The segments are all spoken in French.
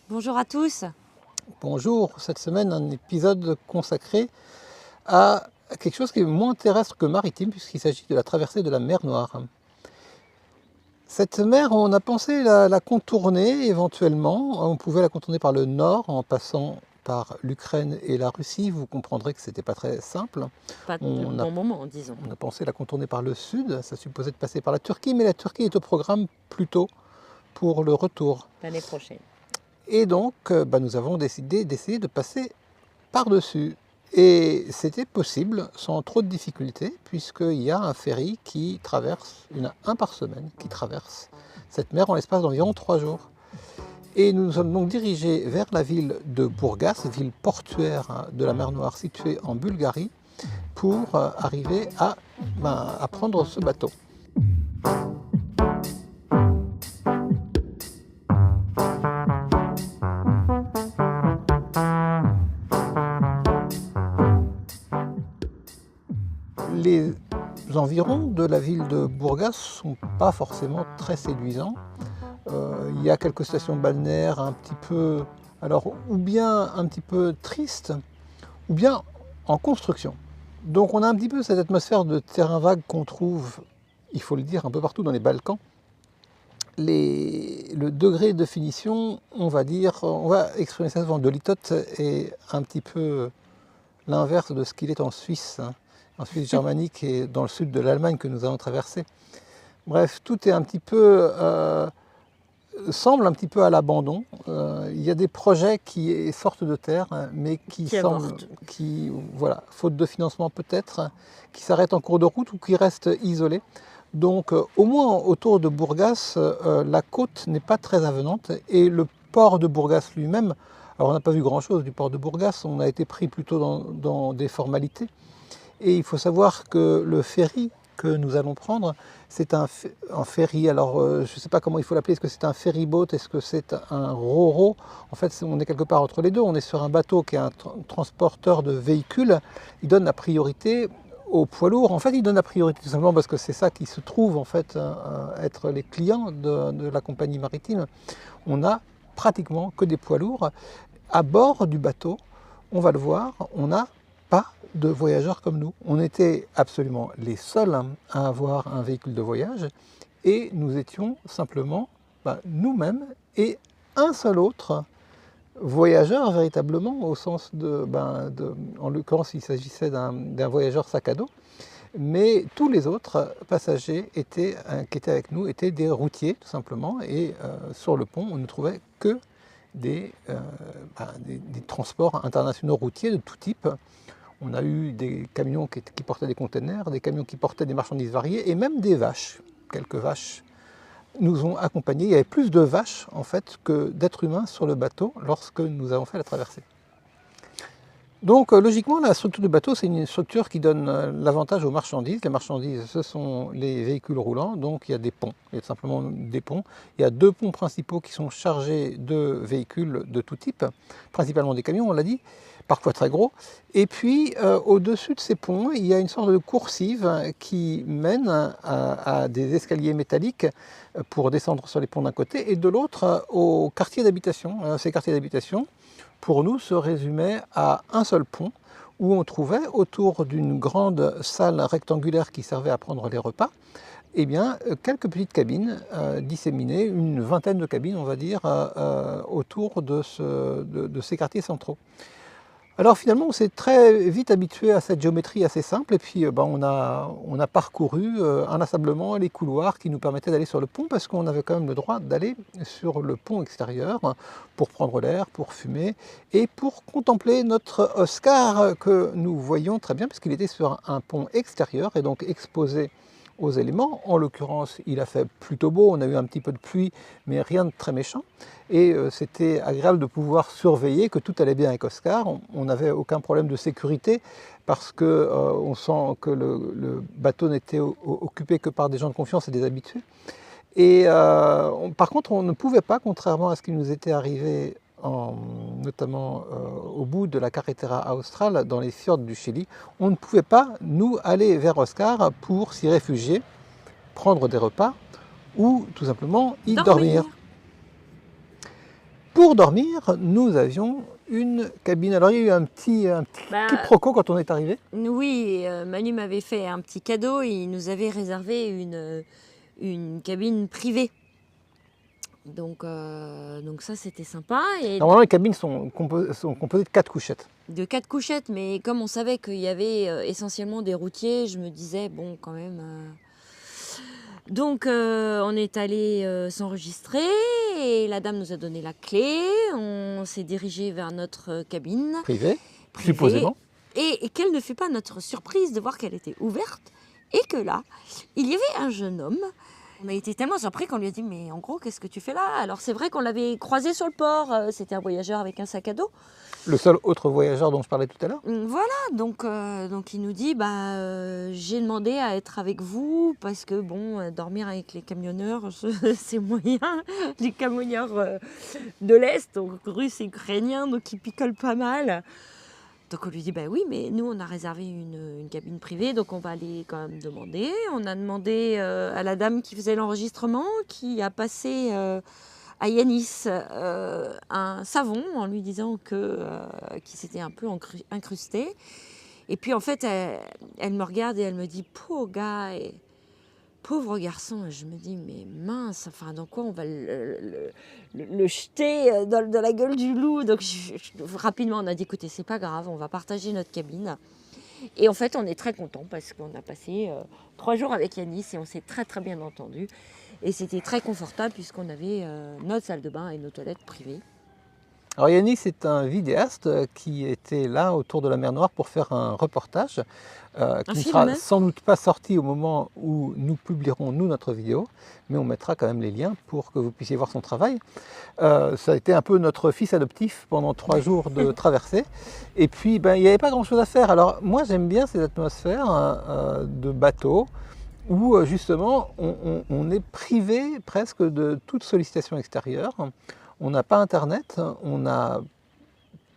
Bonjour à tous. Bonjour, cette semaine un épisode consacré à quelque chose qui est moins terrestre que maritime puisqu'il s'agit de la traversée de la mer Noire. Cette mer, on a pensé la contourner éventuellement, on pouvait la contourner par le nord en passant par l'Ukraine et la Russie, vous comprendrez que c'était pas très simple. Pas le On a, bon moment, disons. on a pensé la contourner par le sud, ça supposait de passer par la Turquie, mais la Turquie est au programme plutôt pour le retour. L'année prochaine. Et donc, nous avons décidé d'essayer de passer par-dessus. Et c'était possible sans trop de difficultés, puisqu'il y a un ferry qui traverse, il y en a un par semaine, qui traverse cette mer en l'espace d'environ 3 jours. Et nous nous sommes donc dirigés vers la ville de Burgas, ville portuaire de la mer Noire située en Bulgarie, pour arriver à prendre ce bateau. Les environs de la ville de Burgas ne sont pas forcément très séduisants. Il y a quelques stations balnéaires un petit peu, alors ou bien un petit peu tristes, ou bien en construction. Donc on a un petit peu cette atmosphère de terrain vague qu'on trouve, il faut le dire, un peu partout dans les Balkans. Le degré de finition, on va exprimer ça souvent, de litote est un petit peu l'inverse de ce qu'il est en Suisse, en Suisse germanique et dans le sud de l'Allemagne que nous avons traversé. Bref, tout est un petit peu, semble un petit peu à l'abandon. Il y a des projets qui sortent de terre, mais qui semblent, voilà, faute de financement peut-être, qui s'arrêtent en cours de route ou qui restent isolés. Donc au moins autour de Burgas, la côte n'est pas très avenante et le port de Burgas lui-même, alors on n'a pas vu grand-chose du port de Burgas, on a été pris plutôt dans des formalités. Et il faut savoir que le ferry que nous allons prendre, c'est un ferry, alors je ne sais pas comment il faut l'appeler, est-ce que c'est un ferryboat, est-ce que c'est un ro-ro? En fait, on est quelque part entre les deux, on est sur un bateau qui est un transporteur de véhicules, il donne la priorité aux poids lourds. En fait, il donne la priorité tout simplement parce que c'est ça qui se trouve en fait être les clients de la compagnie maritime. On a pratiquement que des poids lourds. À bord du bateau, on va le voir, on n'a pas de voyageurs comme nous. On était absolument les seuls à avoir un véhicule de voyage et nous étions simplement nous-mêmes et un seul autre voyageur véritablement au sens en l'occurrence il s'agissait d'un voyageur sac à dos, mais tous les autres passagers qui étaient avec nous étaient des routiers tout simplement et sur le pont on ne trouvait que des transports internationaux routiers de tout type. On a eu des camions qui portaient des containers, des camions qui portaient des marchandises variées et même des vaches. Quelques vaches nous ont accompagnés. Il y avait plus de vaches en fait que d'êtres humains sur le bateau lorsque nous avons fait la traversée. Donc logiquement, la structure du bateau, c'est une structure qui donne l'avantage aux marchandises. Les marchandises, ce sont les véhicules roulants, donc il y a des ponts. Il y a tout simplement des ponts. Il y a 2 ponts principaux qui sont chargés de véhicules de tout type, principalement des camions, on l'a dit, parfois très gros. Et puis au-dessus de ces ponts, il y a une sorte de coursive qui mène à des escaliers métalliques pour descendre sur les ponts d'un côté et de l'autre aux quartiers d'habitation. Ces quartiers d'habitation, pour nous, se résumaient à un seul pont où on trouvait autour d'une grande salle rectangulaire qui servait à prendre les repas, quelques petites cabines disséminées, une vingtaine de cabines, on va dire, autour de ces quartiers centraux. Alors finalement, on s'est très vite habitué à cette géométrie assez simple et puis on a parcouru inlassablement les couloirs qui nous permettaient d'aller sur le pont parce qu'on avait quand même le droit d'aller sur le pont extérieur pour prendre l'air, pour fumer et pour contempler notre Oscar que nous voyions très bien puisqu'il était sur un pont extérieur et donc exposé aux éléments. En l'occurrence, il a fait plutôt beau, on a eu un petit peu de pluie, mais rien de très méchant. Et c'était agréable de pouvoir surveiller que tout allait bien avec Oscar. On n'avait aucun problème de sécurité parce que on sent que le bateau n'était occupé que par des gens de confiance et des habitués. Et par contre, on ne pouvait pas, contrairement à ce qui nous était arrivé notamment au bout de la carretera austral, dans les fjords du Chili, on ne pouvait pas, nous, aller vers Oscar pour s'y réfugier, prendre des repas ou tout simplement y dormir. pour dormir, nous avions une cabine. Alors il y a eu un petit quiproquo quand on est arrivé. Oui, Manu m'avait fait un petit cadeau, il nous avait réservé une cabine privée. Donc ça c'était sympa. Et Normalement les cabines sont composées de 4 couchettes. de 4 couchettes, mais comme on savait qu'il y avait essentiellement des routiers, je me disais bon quand même. Donc on est allé s'enregistrer et la dame nous a donné la clé. On s'est dirigé vers notre cabine Privée, privée. supposément. Et quelle ne fut pas notre surprise de voir qu'elle était ouverte et que là, il y avait un jeune homme. On a été tellement surpris qu'on lui a dit « Mais en gros, qu'est-ce que tu fais là ?» Alors c'est vrai qu'on l'avait croisé sur le port, c'était un voyageur avec un sac à dos. Le seul autre voyageur dont je parlais tout à l'heure. Voilà, donc il nous dit j'ai demandé à être avec vous parce que bon, dormir avec les camionneurs, c'est moyen. Les camionneurs de l'Est, donc russes et ukrainiens, donc ils picolent pas mal. Donc on lui dit oui, mais nous on a réservé une cabine privée, donc on va aller quand même demander. On a demandé à la dame qui faisait l'enregistrement, qui a passé à Yanis un savon en lui disant qu'il s'était un peu incrusté. Et puis en fait, elle me regarde et elle me dit pauvre gars, pauvre garçon. Et je me dis mais mince, enfin dans quoi on va le jeter dans la gueule du loup. Donc rapidement on a dit écoutez, c'est pas grave, on va partager notre cabine. Et en fait on est très contents parce qu'on a passé 3 jours avec Yanis et on s'est très très bien entendu. Et c'était très confortable puisqu'on avait notre salle de bain et nos toilettes privées. Alors Yanis est un vidéaste qui était là autour de la mer Noire pour faire un reportage qui ne sera sans doute pas sorti au moment où nous publierons nous notre vidéo, mais on mettra quand même les liens pour que vous puissiez voir son travail. Ça a été un peu notre fils adoptif pendant 3 jours de traversée. Et puis il n'y avait pas grand chose à faire. Alors moi j'aime bien ces atmosphères de bateau où justement on est privé presque de toute sollicitation extérieure. On n'a pas internet, on n'a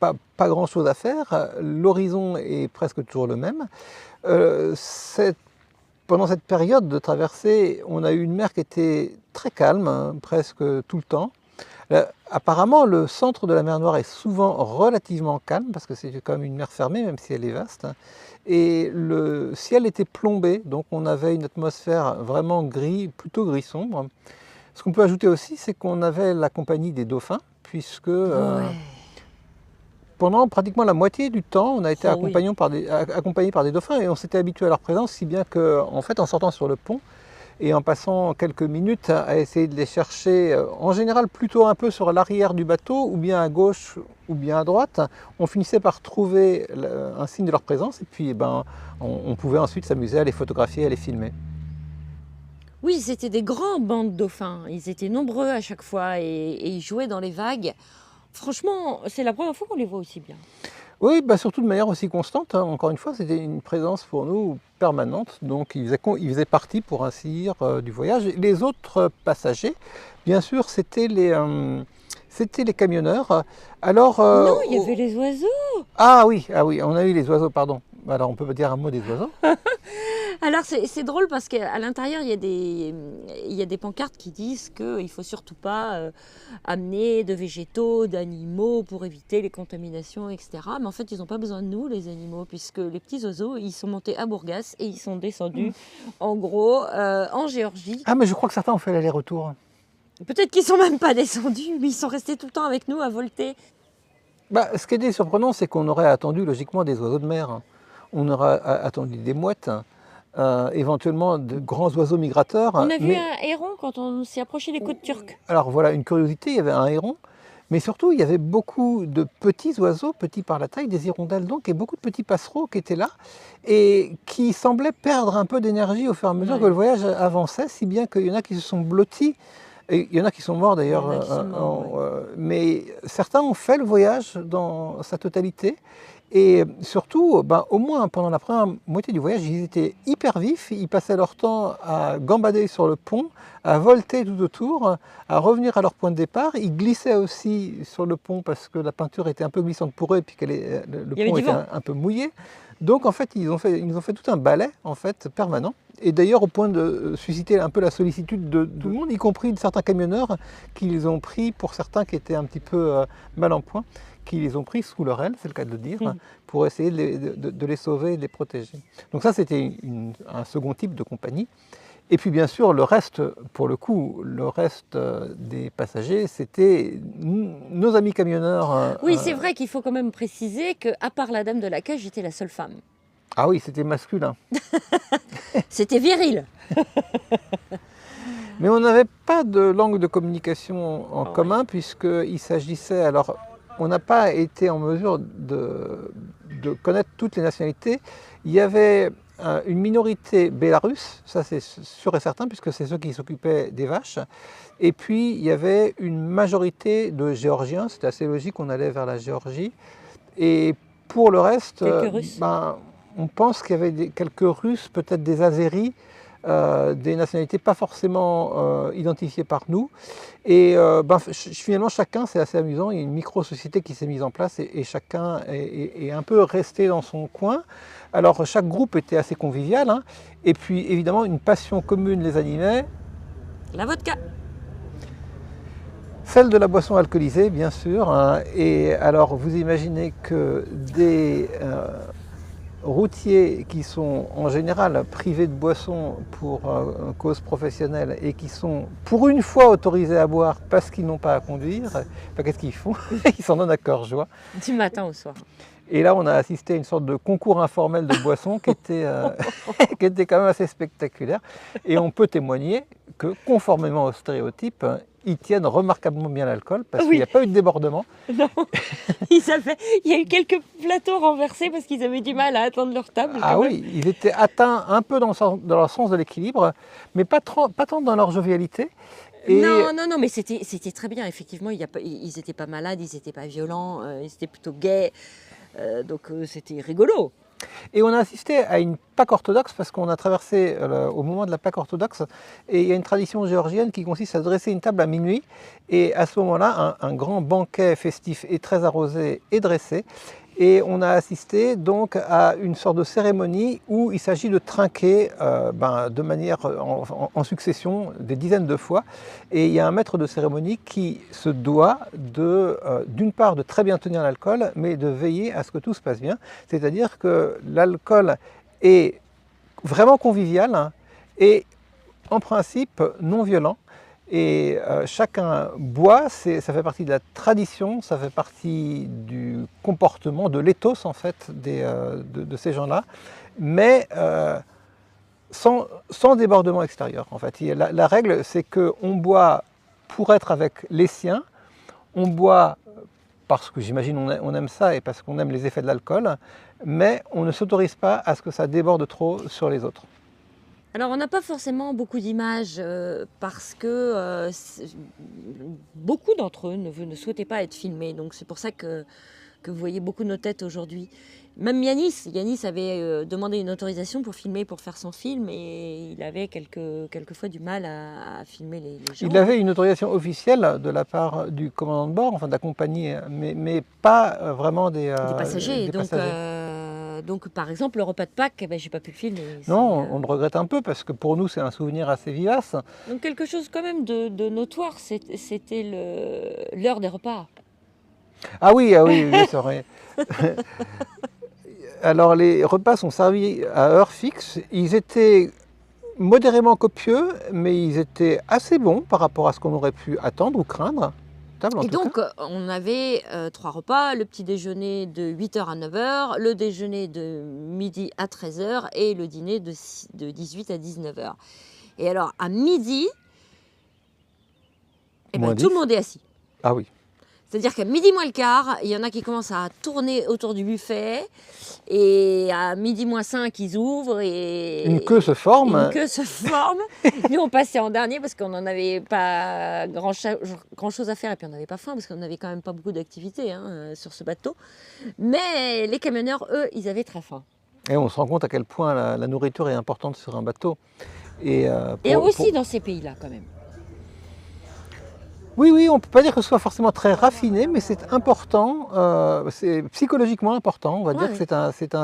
pas grand chose à faire, l'horizon est presque toujours le même. Pendant cette période de traversée, on a eu une mer qui était très calme, presque tout le temps. Apparemment, le centre de la mer Noire est souvent relativement calme, parce que c'est quand même une mer fermée, même si elle est vaste. Et le ciel était plombé, donc on avait une atmosphère vraiment gris, plutôt gris sombre. Ce qu'on peut ajouter aussi, c'est qu'on avait la compagnie des dauphins, puisque pendant pratiquement la moitié du temps, on a été accompagné par des dauphins et on s'était habitué à leur présence, si bien qu'en fait, en sortant sur le pont et en passant quelques minutes à essayer de les chercher, en général plutôt un peu sur l'arrière du bateau, ou bien à gauche ou bien à droite, on finissait par trouver un signe de leur présence et puis on pouvait ensuite s'amuser à les photographier, à les filmer. Oui, c'était des grands bancs de dauphins. Ils étaient nombreux à chaque fois et ils jouaient dans les vagues. Franchement, c'est la première fois qu'on les voit aussi bien. Oui, surtout de manière aussi constante. Encore une fois, c'était une présence pour nous permanente. Donc, ils faisaient partie, pour ainsi dire, du voyage. Les autres passagers, bien sûr, c'était les camionneurs. Alors, non, il y avait les oiseaux. Ah oui, on a eu les oiseaux, pardon. Alors, on peut dire un mot des oiseaux. Alors c'est drôle parce qu'à l'intérieur il y a des pancartes qui disent qu'il ne faut surtout pas amener de végétaux, d'animaux pour éviter les contaminations, etc. Mais en fait ils n'ont pas besoin de nous les animaux puisque les petits oiseaux ils sont montés à Bourgas et ils sont descendus en gros en Géorgie. Ah mais je crois que certains ont fait l'aller-retour. Peut-être qu'ils ne sont même pas descendus mais ils sont restés tout le temps avec nous à volter. Ce qui est surprenant c'est qu'on aurait attendu logiquement des oiseaux de mer. On aurait attendu des mouettes. Éventuellement de grands oiseaux migrateurs. On a vu un héron quand on s'est approché des côtes turques. Alors voilà, une curiosité, il y avait un héron, mais surtout il y avait beaucoup de petits oiseaux, petits par la taille, des hirondelles donc, et beaucoup de petits passereaux qui étaient là, et qui semblaient perdre un peu d'énergie au fur et à mesure que le voyage avançait, si bien qu'il y en a qui se sont blottis, et il y en a qui sont morts d'ailleurs, mais certains ont fait le voyage dans sa totalité, Et surtout, au moins pendant la première moitié du voyage, ils étaient hyper vifs, ils passaient leur temps à gambader sur le pont, à volter tout autour, à revenir à leur point de départ. Ils glissaient aussi sur le pont parce que la peinture était un peu glissante pour eux et puis le pont était un peu mouillé. Donc en fait, ils nous ont fait tout un ballet en fait, permanent. Et d'ailleurs au point de susciter un peu la sollicitude de tout le monde, y compris de certains camionneurs qui les ont pris, pour certains qui étaient un petit peu mal en point, qui les ont pris sous leur aile, c'est le cas de le dire, pour essayer de les sauver et de les protéger. Donc ça, c'était un second type de compagnie. Et puis bien sûr, le reste, pour le coup, le reste des passagers, c'était nos amis camionneurs. Oui, c'est vrai qu'il faut quand même préciser qu'à part la dame de l'accueil, j'étais la seule femme. Ah oui, c'était masculin. C'était viril. Mais on n'avait pas de langue de communication en commun, puisqu'il s'agissait... Alors, on n'a pas été en mesure de connaître toutes les nationalités. Il y avait une minorité bélarusse, ça c'est sûr et certain, puisque c'est ceux qui s'occupaient des vaches. Et puis, il y avait une majorité de Géorgiens, c'était assez logique, on allait vers la Géorgie. Et pour le reste, on pense qu'il y avait quelques Russes, peut-être des Azéris, des nationalités pas forcément identifiées par nous. Et finalement, chacun, c'est assez amusant, il y a une micro-société qui s'est mise en place et chacun est un peu resté dans son coin. Alors, chaque groupe était assez convivial, hein, et puis évidemment, une passion commune les animait. La vodka. Celle de la boisson alcoolisée, bien sûr. Hein, et alors, vous imaginez que des routiers qui sont en général privés de boissons pour cause professionnelle et qui sont pour une fois autorisés à boire parce qu'ils n'ont pas à conduire, qu'est-ce qu'ils font? Ils s'en donnent à cœur joie. Du matin au soir. Et là, on a assisté à une sorte de concours informel de boissons qui était quand même assez spectaculaire. Et on peut témoigner que, conformément aux stéréotypes, ils tiennent remarquablement bien l'alcool parce qu'il n'y a pas eu de débordement. Non, il y a eu quelques plateaux renversés parce qu'ils avaient du mal à atteindre leur table. Ah oui, ils étaient atteints un peu dans leur sens de l'équilibre, mais pas tant dans leur jovialité. Et... Non, mais c'était très bien, effectivement, ils n'étaient pas malades, ils n'étaient pas violents, ils étaient plutôt gais, donc c'était rigolo. Et on a assisté à une Pâque orthodoxe parce qu'on a traversé au moment de la Pâque orthodoxe et il y a une tradition géorgienne qui consiste à dresser une table à minuit et à ce moment-là, un grand banquet festif et très arrosé est dressé. Et on a assisté donc à une sorte de cérémonie où il s'agit de trinquer de manière en succession des dizaines de fois. Et il y a un maître de cérémonie qui se doit d'une part de très bien tenir l'alcool, mais de veiller à ce que tout se passe bien. C'est-à-dire que l'alcool est vraiment convivial, hein, et en principe non violent. Et chacun boit, ça fait partie de la tradition, ça fait partie du comportement, de l'éthos en fait de ces gens-là, mais sans débordement extérieur. En fait, la règle, c'est qu'on boit pour être avec les siens, on boit parce que j'imagine on aime ça et parce qu'on aime les effets de l'alcool, mais on ne s'autorise pas à ce que ça déborde trop sur les autres. Alors, on n'a pas forcément beaucoup d'images parce que beaucoup d'entre eux ne souhaitaient pas être filmés. Donc, c'est pour ça que vous voyez beaucoup nos têtes aujourd'hui. Même Yanis avait demandé une autorisation pour filmer, pour faire son film, et il avait quelquefois du mal à filmer les gens. Il avait une autorisation officielle de la part du commandant de bord, enfin de la compagnie, mais pas vraiment des passagers. Donc, par exemple, le repas de Pâques, j'ai pas pu le filmer. Non, on le regrette un peu parce que pour nous, c'est un souvenir assez vivace. Donc, quelque chose quand même de notoire, c'était l'heure des repas. Ah oui, c'est vrai. Alors, les repas sont servis à heure fixe. Ils étaient modérément copieux, mais ils étaient assez bons par rapport à ce qu'on aurait pu attendre ou craindre. Et donc, on avait 3 repas, le petit déjeuner de 8h à 9h, le déjeuner de midi à 13h et le dîner de 18 à 19h. Et alors, à midi, tout le monde est assis. Ah oui. C'est-à-dire qu'à midi moins le quart, il y en a qui commencent à tourner autour du buffet et à midi moins 5, ils ouvrent et Une queue se forme. une queue se forme. Nous, on passait en dernier parce qu'on n'en avait pas grand-chose à faire et puis on n'avait pas faim parce qu'on n'avait quand même pas beaucoup d'activités sur ce bateau. Mais les camionneurs, eux, ils avaient très faim. Et on se rend compte à quel point la nourriture est importante sur un bateau. Et, Et aussi dans ces pays-là, quand même. Oui, on ne peut pas dire que ce soit forcément très raffiné, mais c'est important, c'est psychologiquement important. On va dire que c'est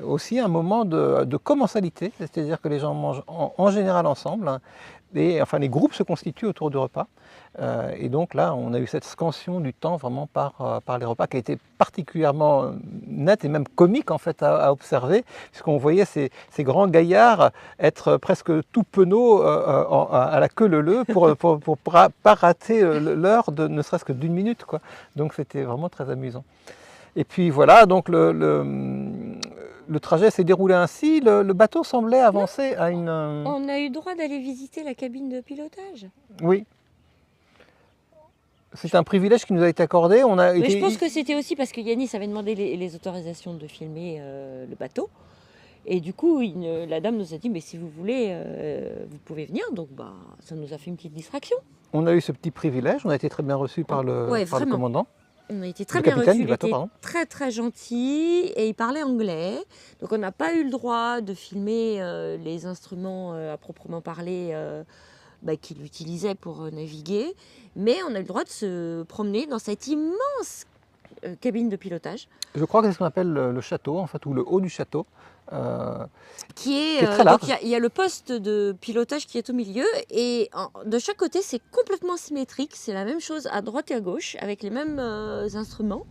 aussi un moment de commensalité, c'est-à-dire que les gens mangent en général ensemble, et enfin les groupes se constituent autour du repas. Et donc là, on a eu cette scansion du temps vraiment par les repas qui a été particulièrement nette et même comique en fait à observer, puisqu'on voyait ces grands gaillards être presque tout penauds à la queue leu-leu pour pas rater l'heure de ne serait-ce que d'une minute, quoi. Donc c'était vraiment très amusant. Et puis voilà, donc le trajet s'est déroulé ainsi. Le bateau semblait avancer à une... On a eu le droit d'aller visiter la cabine de pilotage. Oui. C'est un privilège qui nous a été accordé. Mais je pense que c'était aussi parce que Yanis avait demandé les autorisations de filmer le bateau. Et du coup, la dame nous a dit, mais si vous voulez, vous pouvez venir. Donc ça nous a fait une petite distraction. On a eu ce petit privilège, on a été très bien reçus par le commandant. On a été très bien reçus, il était très très gentil et il parlait anglais. Donc on n'a pas eu le droit de filmer les instruments à proprement parler qu'il utilisait pour naviguer. Mais on a eu le droit de se promener dans cette immense cabine de pilotage. Je crois que c'est ce qu'on appelle le château, en fait, ou le haut du château. Qui est très large. Donc il y a le poste de pilotage qui est au milieu et de chaque côté c'est complètement symétrique, c'est la même chose à droite et à gauche avec les mêmes instruments.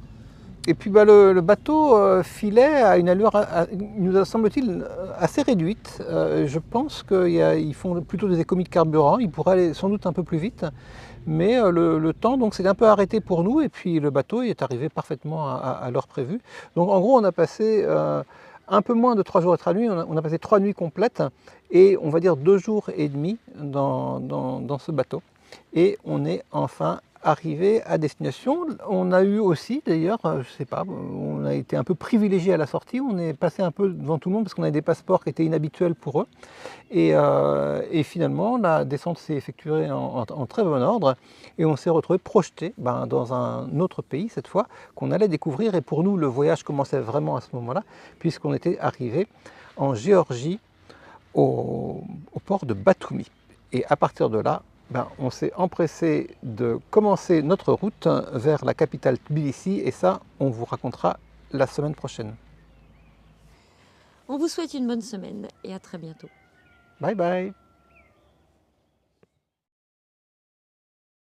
Et puis le bateau filait à une allure, nous semble-t-il, assez réduite. Je pense qu'ils font plutôt des économies de carburant, ils pourraient aller sans doute un peu plus vite. Mais le temps donc s'est un peu arrêté pour nous et puis le bateau est arrivé parfaitement à l'heure prévue. Donc en gros on a passé un peu moins de 3 jours et 3 nuits, on a passé 3 nuits complètes et on va dire 2 jours et demi dans ce bateau. Et on est enfin arrivé à destination. On a eu aussi d'ailleurs, je sais pas, on a été un peu privilégié à la sortie, on est passé un peu devant tout le monde parce qu'on avait des passeports qui étaient inhabituels pour eux. Et finalement la descente s'est effectuée en très bon ordre et on s'est retrouvé projeté dans un autre pays cette fois qu'on allait découvrir. Et pour nous le voyage commençait vraiment à ce moment-là puisqu'on était arrivé en Géorgie au port de Batumi. Et à partir de là, on s'est empressé de commencer notre route vers la capitale Tbilissi et ça, on vous racontera la semaine prochaine. On vous souhaite une bonne semaine et à très bientôt. Bye bye.